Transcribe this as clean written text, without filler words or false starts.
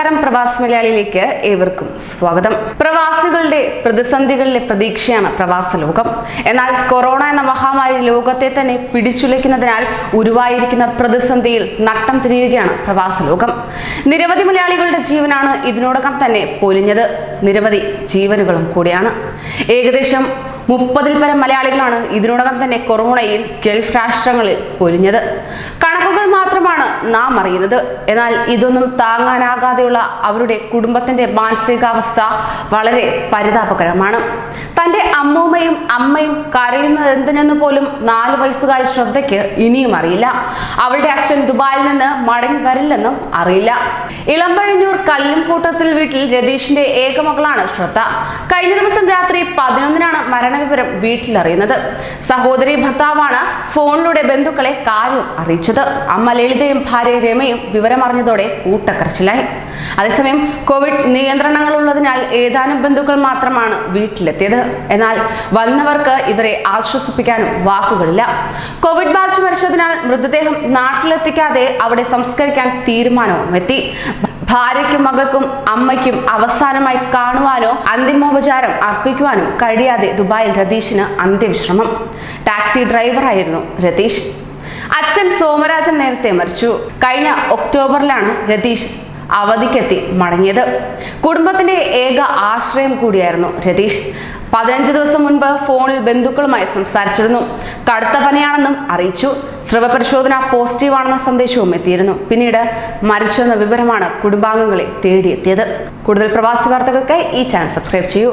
നമസ്കാരം, പ്രവാസി മലയാളിയിലേക്ക് ഏവർക്കും സ്വാഗതം. പ്രവാസികളുടെ പ്രതിസന്ധികളിലെ പ്രതീക്ഷയാണ് പ്രവാസ ലോകം. എന്നാൽ കൊറോണ എന്ന മഹാമാരി ലോകത്തെ തന്നെ പിടിച്ചുലയ്ക്കുന്നതിനാൽ ഉരുവായിരിക്കുന്ന പ്രതിസന്ധിയിൽ നട്ടം തിരിയുകയാണ് പ്രവാസ ലോകം. നിരവധി മലയാളികളുടെ ജീവനാണ് ഇതിനോടകം തന്നെ പൊലിഞ്ഞത്. നിരവധി ജീവനുകളും കൂടിയാണ്. ഏകദേശം 30-ൽ പരം മലയാളികളാണ് ഇതിനോടകം തന്നെ കൊറോണയിൽ ഗൾഫ് രാഷ്ട്രങ്ങളിൽ പൊലിഞ്ഞത്. കണക്കുകൾ മാത്രമാണ് നാം അറിയുന്നത്. എന്നാൽ ഇതൊന്നും താങ്ങാനാകാതെയുള്ള അവരുടെ കുടുംബത്തിന്റെ മാനസികാവസ്ഥ വളരെ പരിതാപകരമാണ്. തന്റെ അമ്മൂമ്മയും അമ്മയും കരയുന്നത് എന്തിനെന്ന് പോലും 4 വയസ്സുകാരി ശ്രദ്ധയ്ക്ക് ഇനിയും അറിയില്ല. അവളുടെ അച്ഛൻ ദുബായിൽ നിന്ന് മടങ്ങി വരില്ലെന്നും അറിയില്ല. ഇളമ്പഴഞ്ഞൂർ കല്ലുംകൂട്ടത്തിൽ വീട്ടിൽ രതീഷിന്റെ ഏക മകളാണ് ശ്രദ്ധ. കഴിഞ്ഞ ദിവസം രാത്രി 11-നാണ് മരണവിവരം വീട്ടിലറിയുന്നത്. സഹോദരി ഭർത്താവാണ് ഫോണിലൂടെ ബന്ധുക്കളെ കാര്യം അറിയിച്ചത്. അമ്മ ലളിതയും ഭാര്യ രമയും വിവരമറിഞ്ഞതോടെ കൂട്ടക്കരച്ചിലായി. അതേസമയം കോവിഡ് നിയന്ത്രണങ്ങൾ ഉള്ളതിനാൽ ഏതാനും ബന്ധുക്കൾ മാത്രമാണ് വീട്ടിലെത്തിയത്. എന്നാൽ വന്നവർക്ക് ഇവരെ ആശ്വസിപ്പിക്കാനും വാക്കുകളില്ല. കോവിഡ് ബാധിച്ചു മരിച്ചതിനാൽ മൃതദേഹം നാട്ടിലെത്തിക്കാതെ അവിടെ സംസ്കരിക്കാൻ തീരുമാനവും എത്തി. ഭാര്യയ്ക്കും മകൾക്കും അമ്മയ്ക്കും അവസാനമായി കാണുവാനോ അന്തിമോപചാരം അർപ്പിക്കുവാനും കഴിയാതെ ദുബായിൽ രതീഷിന് അന്ത്യവിശ്രമം. ടാക്സി ഡ്രൈവറായിരുന്നു രതീഷ്. അച്ഛൻ സോമരാജൻ നേരത്തെ മരിച്ചു. കഴിഞ്ഞ ഒക്ടോബറിലാണ് രതീഷ് അവധിക്കെത്തി മടങ്ങിയത്. കുടുംബത്തിന്റെ ഏക ആശ്രയം കൂടിയായിരുന്നു രതീഷ്. 15 ദിവസം മുൻപ് ഫോണിൽ ബന്ധുക്കളുമായി സംസാരിച്ചിരുന്നു. കടുത്ത പനിയാണെന്നും അറിയിച്ചു. സ്രവ പരിശോധന പോസിറ്റീവാണെന്ന സന്ദേശവും എത്തിയിരുന്നു. പിന്നീട് മരിച്ചെന്ന വിവരമാണ് കുടുംബാംഗങ്ങളെ തേടിയെത്തിയത്. കൂടുതൽ പ്രവാസി വാർത്തകൾക്കായി ഈ ചാനൽ സബ്സ്ക്രൈബ് ചെയ്യൂ.